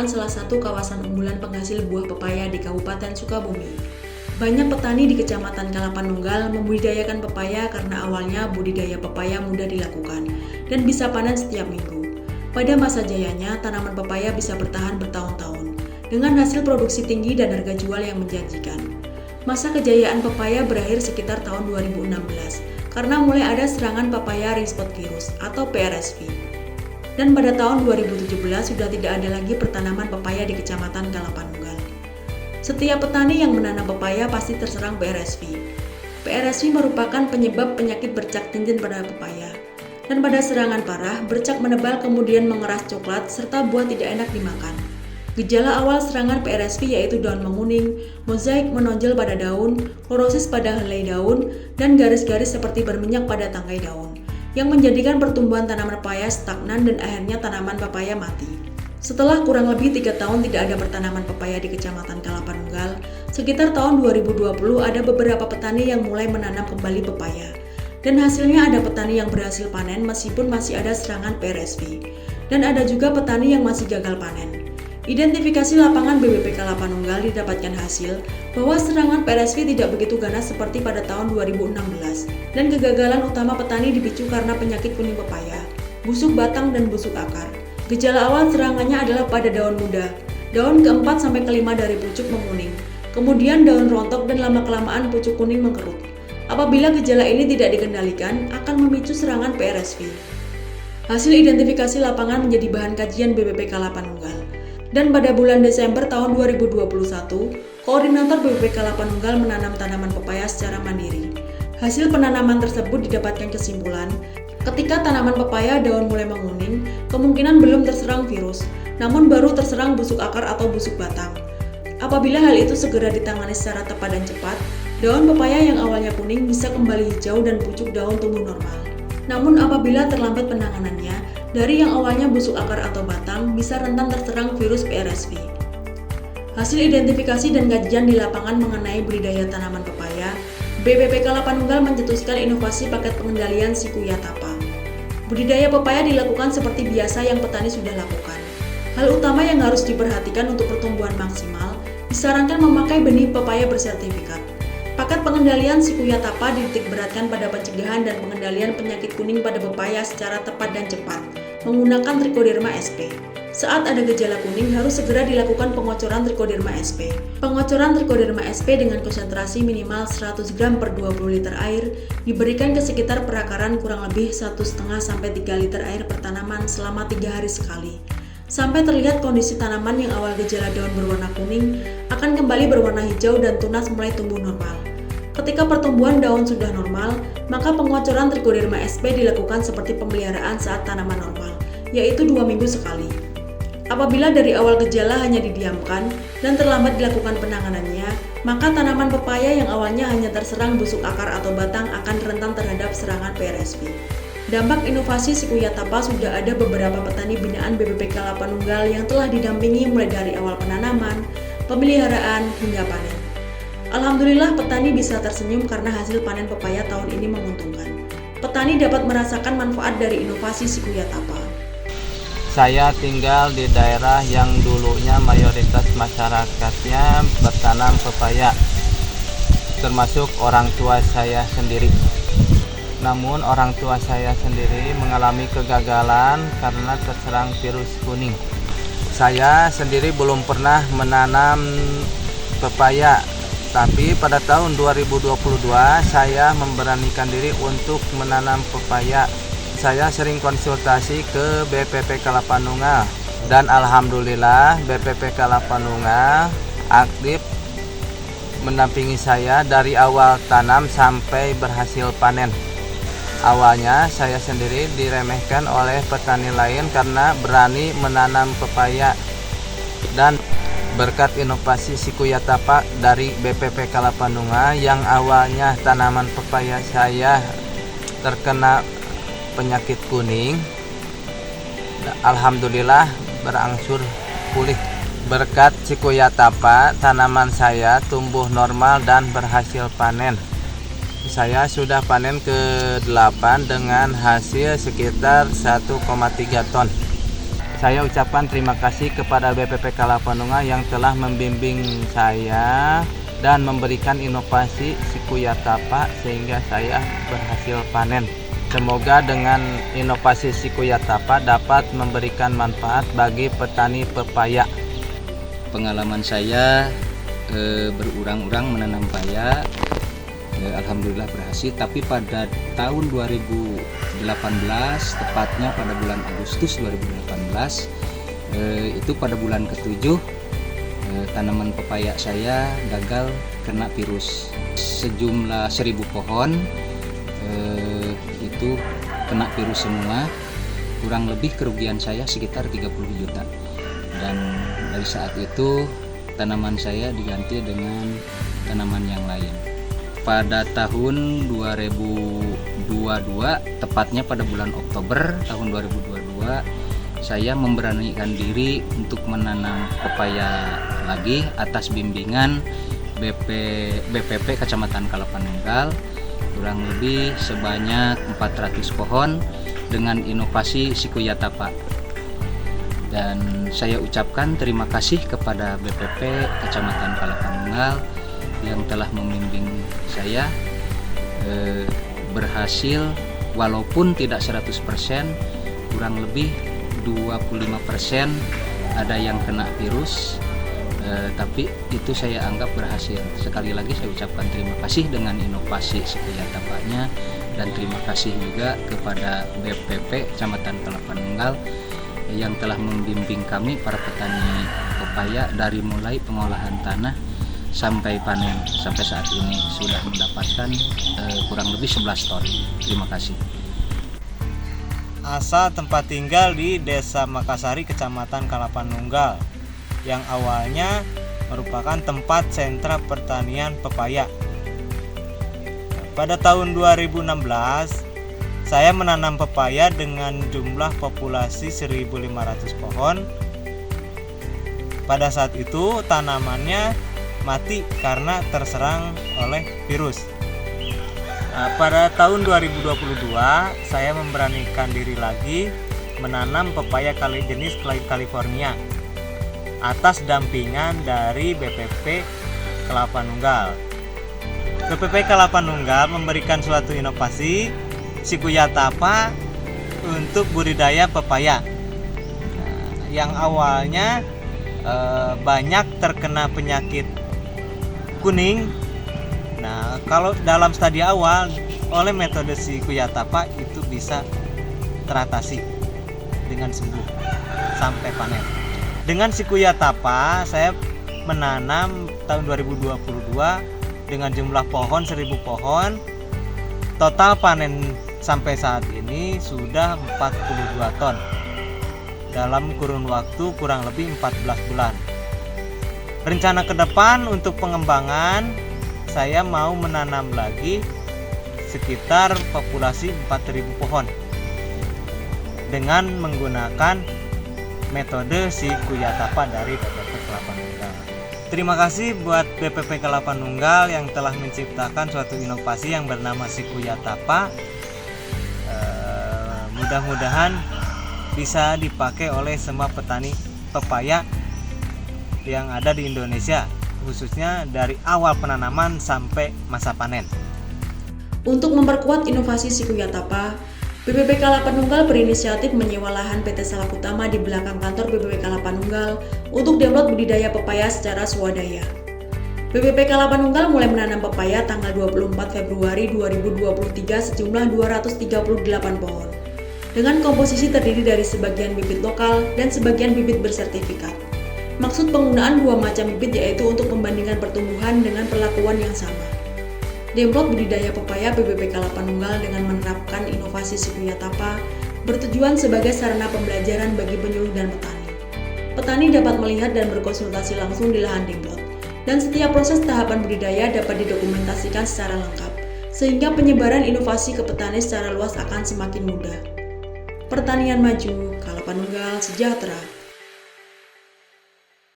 merupakan salah satu kawasan unggulan penghasil buah pepaya di Kabupaten Sukabumi. Banyak petani di Kecamatan Kalapanunggal membudidayakan pepaya karena awalnya budidaya pepaya mudah dilakukan dan bisa panen setiap minggu. Pada masa jayanya, tanaman pepaya bisa bertahan bertahun-tahun dengan hasil produksi tinggi dan harga jual yang menjanjikan. Masa kejayaan pepaya berakhir sekitar tahun 2016 karena mulai ada serangan pepaya ring spot virus atau PRSV. Dan pada tahun 2017 sudah tidak ada lagi pertanaman pepaya di Kecamatan Kalapanunggal. Setiap petani yang menanam pepaya pasti terserang PRSV. PRSV merupakan penyebab penyakit bercak cincin pada pepaya. Dan pada serangan parah, bercak menebal kemudian mengeras coklat serta buah tidak enak dimakan. Gejala awal serangan PRSV yaitu daun menguning, mozaik menonjol pada daun, klorosis pada helai daun, dan garis-garis seperti berminyak pada tangkai daun, yang menjadikan pertumbuhan tanaman pepaya stagnan dan akhirnya tanaman pepaya mati. Setelah kurang lebih 3 tahun tidak ada pertanaman pepaya di Kecamatan Kalapanunggal, sekitar tahun 2020 ada beberapa petani yang mulai menanam kembali pepaya. Dan hasilnya ada petani yang berhasil panen meskipun masih ada serangan PRSV. Dan ada juga petani yang masih gagal panen. Identifikasi lapangan BBP Kalapanunggal didapatkan hasil bahwa serangan PRSV tidak begitu ganas seperti pada tahun 2016. Dan kegagalan utama petani dipicu karena penyakit kuning pepaya, busuk batang dan busuk akar. Gejala awal serangannya adalah pada daun muda, daun ke-4 sampai ke-5 dari pucuk menguning, kemudian daun rontok dan lama-kelamaan pucuk kuning mengkerut. Apabila gejala ini tidak dikendalikan, akan memicu serangan PRSV. Hasil identifikasi lapangan menjadi bahan kajian BBP Kalapanunggal. Dan pada bulan Desember tahun 2021, Koordinator BBP Kalapanunggal menanam tanaman pepaya secara mandiri. Hasil penanaman tersebut didapatkan kesimpulan, ketika tanaman pepaya daun mulai menguning, kemungkinan belum terserang virus, namun baru terserang busuk akar atau busuk batang. Apabila hal itu segera ditangani secara tepat dan cepat, daun pepaya yang awalnya kuning bisa kembali hijau dan pucuk daun tumbuh normal. Namun apabila terlambat penanganannya, dari yang awalnya busuk akar atau batang bisa rentan terserang virus PRSV. Hasil identifikasi dan kajian di lapangan mengenai budidaya tanaman pepaya, BBP Kalapanunggal mencetuskan inovasi paket pengendalian Shikuya Tapa. Budidaya pepaya dilakukan seperti biasa yang petani sudah lakukan. Hal utama yang harus diperhatikan untuk pertumbuhan maksimal, disarankan memakai benih pepaya bersertifikat. Paket pengendalian Shikuya Tapa dititik beratkan pada pencegahan dan pengendalian penyakit kuning pada pepaya secara tepat dan cepat, menggunakan Trichoderma sp. Saat ada gejala kuning, harus segera dilakukan pengocoran Trichoderma sp. Pengocoran Trichoderma sp dengan konsentrasi minimal 100 gram per 20 liter air diberikan ke sekitar perakaran kurang lebih 1,5 sampai 3 liter air per tanaman selama 3 hari sekali. Sampai terlihat kondisi tanaman yang awal gejala daun berwarna kuning akan kembali berwarna hijau dan tunas mulai tumbuh normal. Ketika pertumbuhan daun sudah normal, maka pengocoran Trichoderma sp dilakukan seperti pemeliharaan saat tanaman normal, yaitu 2 minggu sekali. Apabila dari awal gejala hanya didiamkan dan terlambat dilakukan penanganannya, maka tanaman pepaya yang awalnya hanya terserang busuk akar atau batang akan rentan terhadap serangan PRSV. Dampak inovasi Shikuya Tapa sudah ada beberapa petani binaan BBP Kalapanunggal yang telah didampingi mulai dari awal penanaman, pemeliharaan, hingga panen. Alhamdulillah petani bisa tersenyum karena hasil panen pepaya tahun ini menguntungkan. Petani dapat merasakan manfaat dari inovasi Shikuya Tapa. Saya tinggal di daerah yang dulunya mayoritas masyarakatnya bertanam pepaya, termasuk orang tua saya sendiri. Namun orang tua saya sendiri mengalami kegagalan karena terserang virus kuning. Saya sendiri belum pernah menanam pepaya, tapi pada tahun 2022 saya memberanikan diri untuk menanam pepaya. Saya sering konsultasi ke BPP Kalapanunggal dan alhamdulillah BPP Kalapanunggal aktif mendampingi saya dari awal tanam sampai berhasil panen. Awalnya saya sendiri diremehkan oleh petani lain karena berani menanam pepaya, dan berkat inovasi Shikuya Tapa dari BPP Kalapanunggal yang awalnya tanaman pepaya saya terkena penyakit kuning, alhamdulillah berangsur pulih. Berkat Shikuya Tapa, tanaman saya tumbuh normal dan berhasil panen. Saya sudah panen ke-8 dengan hasil sekitar 1,3 ton. Saya ucapkan terima kasih kepada BPP Kalapanunggal yang telah membimbing saya dan memberikan inovasi Sikuyatapa sehingga saya berhasil panen. Semoga dengan inovasi Sikuyatapa dapat memberikan manfaat bagi petani pepaya. Pengalaman saya berurang-urang menanam pepaya, alhamdulillah berhasil. Tapi pada tahun 2018, tepatnya pada bulan Agustus 2018, itu pada bulan ke-7, tanaman pepaya saya gagal kena virus. Sejumlah 1000 pohon itu kena virus semua. Kurang lebih kerugian saya sekitar 30 juta. Dan dari saat itu tanaman saya diganti dengan tanaman yang lain. Pada tahun 2022, tepatnya pada bulan Oktober tahun 2022, saya memberanikan diri untuk menanam pepaya lagi atas bimbingan BPP Kecamatan Kalapanunggal, kurang lebih sebanyak 400 pohon dengan inovasi Sikuyatapa. Dan saya ucapkan terima kasih kepada BPP Kecamatan Kalapanunggal yang telah membimbing saya, berhasil walaupun tidak 100%, kurang lebih 25% ada yang kena virus, tapi itu saya anggap berhasil. Sekali lagi saya ucapkan terima kasih dengan inovasi Sikuyatapanya, dan terima kasih juga kepada BPP Kecamatan Kalapanunggal yang telah membimbing kami para petani pepaya dari mulai pengolahan tanah sampai panen. Sampai saat ini sudah mendapatkan kurang lebih 11 ton. Terima kasih. Asal tempat tinggal di Desa Makasari, Kecamatan Kalapanunggal, yang awalnya merupakan tempat sentra pertanian pepaya. Pada tahun 2016, saya menanam pepaya dengan jumlah populasi 1.500 pohon. Pada saat itu tanamannya mati karena terserang oleh virus. Pada tahun 2022 saya memberanikan diri lagi menanam pepaya jenis California atas dampingan dari BPP Kalapanunggal. BPP Kalapanunggal memberikan suatu inovasi Sikuyatapa untuk budidaya pepaya. Yang awalnya banyak terkena penyakit kuning. Nah, kalau dalam stadium awal oleh metode Sikuyatapa itu bisa teratasi dengan sembuh sampai panen. Dengan Sikuyatapa saya menanam tahun 2022 dengan jumlah pohon 1000 pohon. Total panen sampai saat ini sudah 42 ton dalam kurun waktu kurang lebih 14 bulan. Rencana ke depan untuk pengembangan, saya mau menanam lagi sekitar populasi 4000 pohon dengan menggunakan metode Sikuyatapa dari BPP Kalapanunggal. Terima kasih buat BPP Kalapanunggal yang telah menciptakan suatu inovasi yang bernama Sikuyatapa. Mudah-mudahan bisa dipakai oleh semua petani pepaya yang ada di Indonesia, khususnya dari awal penanaman sampai masa panen. Untuk memperkuat inovasi Sikuyatapa, BPP Kalapanunggal berinisiatif menyewa lahan PT Salak Utama di belakang kantor BPP Kalapanunggal untuk download budidaya pepaya secara swadaya. BPP Kalapanunggal mulai menanam pepaya tanggal 24 Februari 2023 sejumlah 238 pohon, dengan komposisi terdiri dari sebagian bibit lokal dan sebagian bibit bersertifikat. Maksud penggunaan dua macam bibit yaitu untuk membandingkan pertumbuhan dengan perlakuan yang sama. Download budidaya pepaya BPP Kalapanunggal dengan menerapkan inovasi Sikuyatapa bertujuan sebagai sarana pembelajaran bagi penyuluh dan petani. Petani dapat melihat dan berkonsultasi langsung di lahan download, dan setiap proses tahapan budidaya dapat didokumentasikan secara lengkap, sehingga penyebaran inovasi ke petani secara luas akan semakin mudah. Pertanian maju, Kalapanunggal sejahtera.